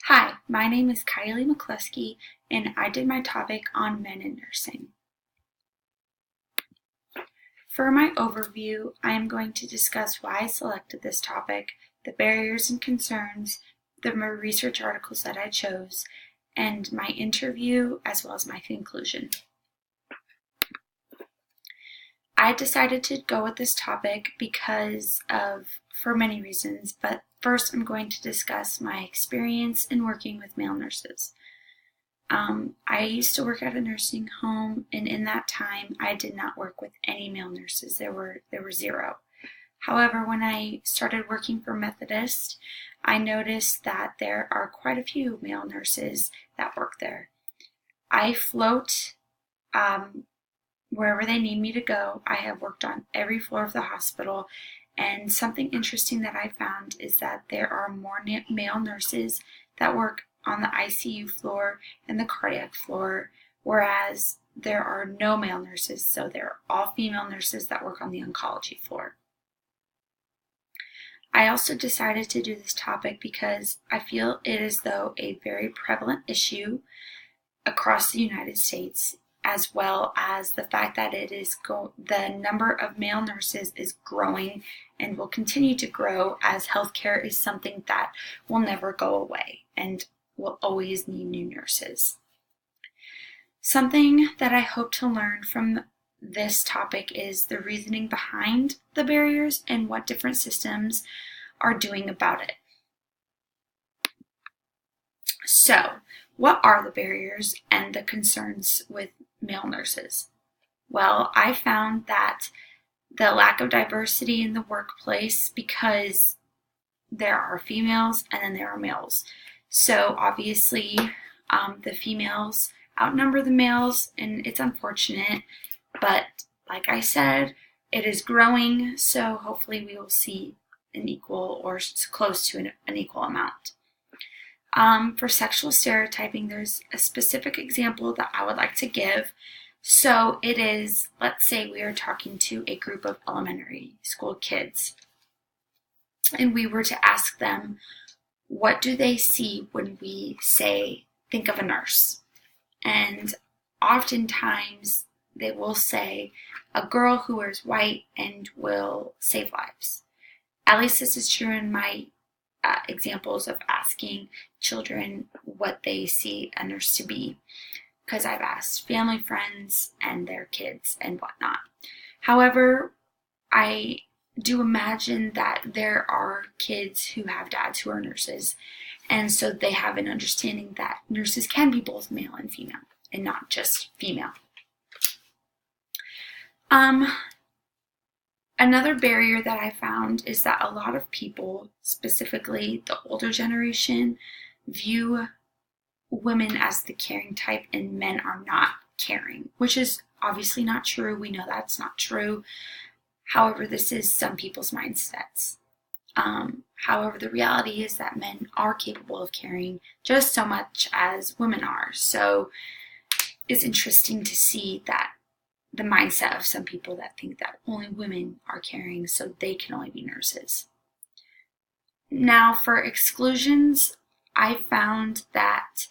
Hi, my name is Kylie McCluskey, and I did my topic on men in nursing. For my overview, I am going to discuss why I selected this topic, the barriers and concerns, the research articles that I chose, and my interview as well as my conclusion. I decided to go with this topic for many reasons, but first I'm going to discuss my experience in working with male nurses. I used to work at a nursing home, and in that time, I did not work with any male nurses. There were zero. However, when I started working for Methodist, I noticed that there are quite a few male nurses that work there. I float wherever they need me to go. I have worked on every floor of the hospital, and something interesting that I found is that there are more male nurses that work on the ICU floor and the cardiac floor, whereas there are no male nurses, so they're all female nurses that work on the oncology floor. I also decided to do this topic because I feel it is though a very prevalent issue across the United States, as well as the fact that the number of male nurses is growing and will continue to grow, as healthcare is something that will never go away and will always need new nurses. Something that I hope to learn from this topic is the reasoning behind the barriers and what different systems are doing about it. So, what are the barriers and the concerns with male nurses? Well, I found that the lack of diversity in the workplace, because there are females and then there are males. So obviously the females outnumber the males, and it's unfortunate, but like I said, it is growing, so hopefully we will see an equal or close to an equal amount. For sexual stereotyping, there's a specific example that I would like to give. So it is, let's say we are talking to a group of elementary school kids, and we were to ask them, what do they see when we say, think of a nurse? And oftentimes they will say, a girl who wears white and will save lives. At least this is true in my examples of asking children what they see a nurse to be, because I've asked family friends and their kids and whatnot. However, I do imagine that there are kids who have dads who are nurses, and so they have an understanding that nurses can be both male and female and not just female. Another barrier that I found is that a lot of people, specifically the older generation, view women as the caring type and men are not caring, which is obviously not true. We know that's not true. However, this is some people's mindsets. However, the reality is that men are capable of caring just so much as women are. So it's interesting to see that the mindset of some people that think that only women are caring, so they can only be nurses. Now, for exclusions, I found that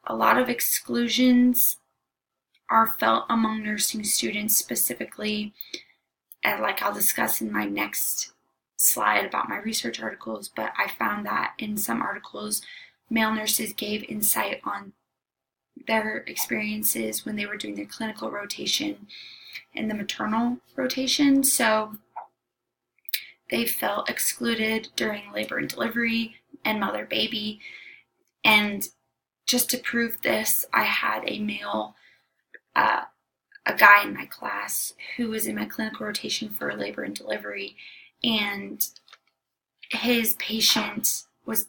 a lot of exclusions are felt among nursing students specifically, and like I'll discuss in my next slide about my research articles, but I found that in some articles, male nurses gave insight on their experiences when they were doing their clinical rotation and the maternal rotation. So they felt excluded during labor and delivery and mother-baby. And just to prove this, I had a guy in my class who was in my clinical rotation for labor and delivery, and his patient was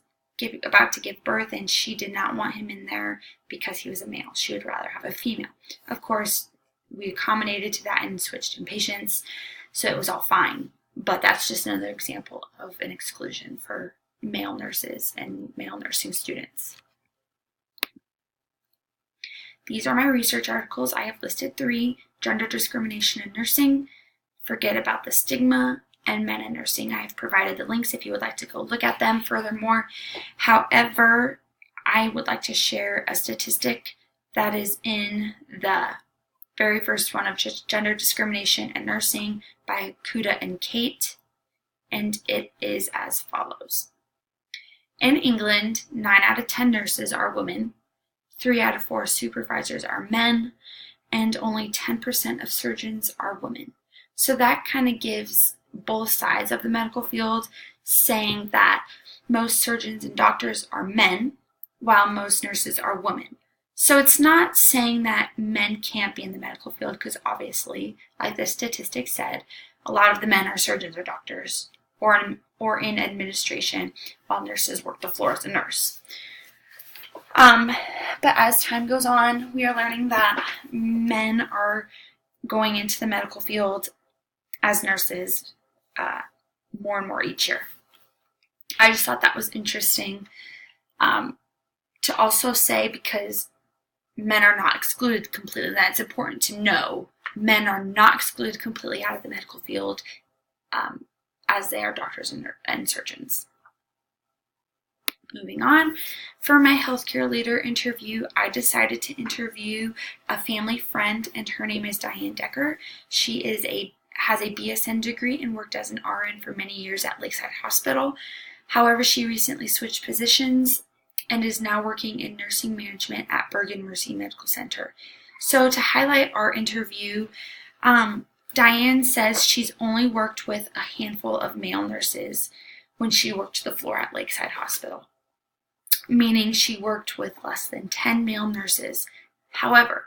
about to give birth, and she did not want him in there because he was a male. She would rather have a female. Of course, we accommodated to that and switched in patients, so it was all fine. But that's just another example of an exclusion for male nurses and male nursing students. These are my research articles. I have listed 3: Gender Discrimination in Nursing, Forget About the Stigma, and Men in Nursing. I have provided the links if you would like to go look at them furthermore. However, I would like to share a statistic that is in the very first one of Gender Discrimination in Nursing by Kuda and Kate, and it is as follows. In England, 9 out of 10 nurses are women, 3 out of 4 supervisors are men, and only 10% of surgeons are women. So that kind of gives both sides of the medical field, saying that most surgeons and doctors are men, while most nurses are women. So it's not saying that men can't be in the medical field, because obviously, like the statistic said, a lot of the men are surgeons or doctors, or in administration, while nurses work the floor as a nurse. But as time goes on, we are learning that men are going into the medical field as nurses more and more each year. I just thought that was interesting to also say, because men are not excluded completely. That it's important to know men are not excluded completely out of the medical field as they are doctors and surgeons. Moving on, for my healthcare leader interview, I decided to interview a family friend, and her name is Diane Decker. She has a BSN degree and worked as an RN for many years at Lakeside Hospital. However, she recently switched positions and is now working in nursing management at Bergen Mercy Medical Center. So to highlight our interview, Diane says she's only worked with a handful of male nurses when she worked the floor at Lakeside Hospital, meaning she worked with less than 10 male nurses. However,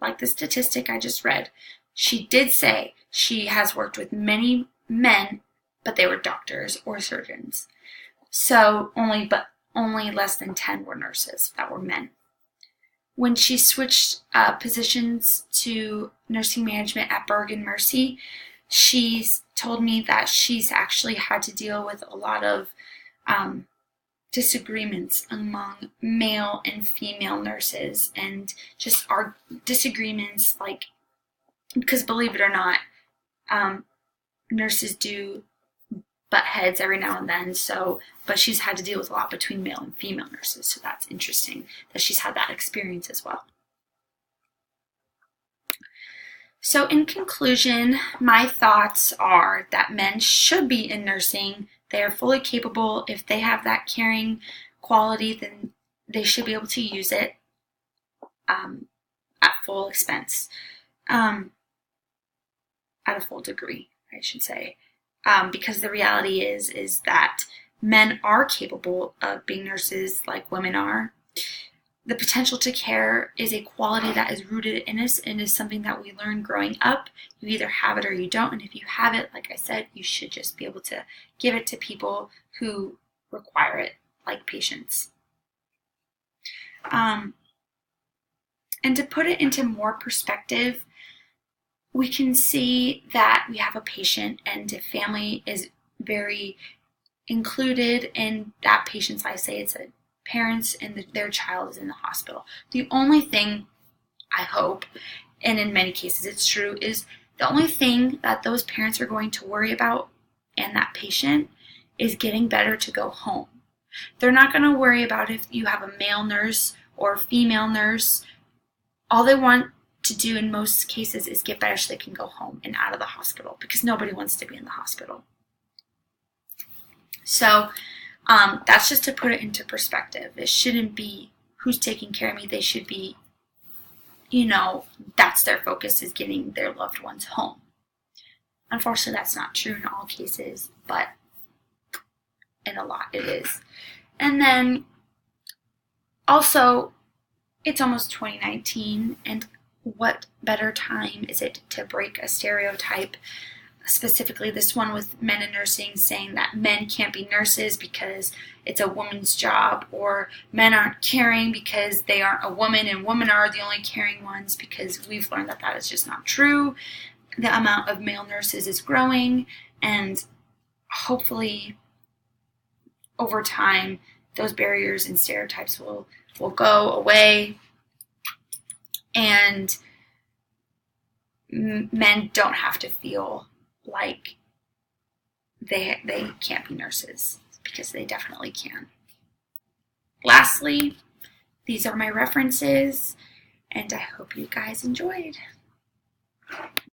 like the statistic I just read, she did say she has worked with many men, but they were doctors or surgeons. So only less than 10 were nurses that were men. When she switched positions to nursing management at Bergen Mercy, she's told me that she's actually had to deal with a lot of disagreements among male and female nurses, and just our disagreements, like, because believe it or not, nurses do butt heads every now and then, but she's had to deal with a lot between male and female nurses, so that's interesting that she's had that experience as well. So in conclusion, my thoughts are that men should be in nursing. They are fully capable. If they have that caring quality, then they should be able to use it at full expense, at a full degree, I should say. Because the reality is that men are capable of being nurses like women are. The potential to care is a quality that is rooted in us and is something that we learn growing up. You either have it or you don't, and if you have it, like I said, you should just be able to give it to people who require it, like patients. And to put it into more perspective, we can see that we have a patient, and if family is very included in that patient's life, say it's a parents and their child is in the hospital. The only thing, I hope, and in many cases it's true, is the only thing that those parents are going to worry about and that patient is getting better to go home. They're not going to worry about if you have a male nurse or a female nurse. All they want to do in most cases is get better so they can go home and out of the hospital, because nobody wants to be in the hospital. So that's just to put it into perspective. It shouldn't be who's taking care of me. They should be, that's their focus, is getting their loved ones home. Unfortunately, that's not true in all cases, but in a lot it is. And then also, it's almost 2019, and what better time is it to break a stereotype, specifically this one with men in nursing, saying that men can't be nurses because it's a woman's job, or men aren't caring because they aren't a woman and women are the only caring ones, because we've learned that that is just not true. The amount of male nurses is growing, and hopefully over time those barriers and stereotypes will go away, and men don't have to feel like they can't be nurses, because they definitely can. Lastly, These are my references, and I hope you guys enjoyed.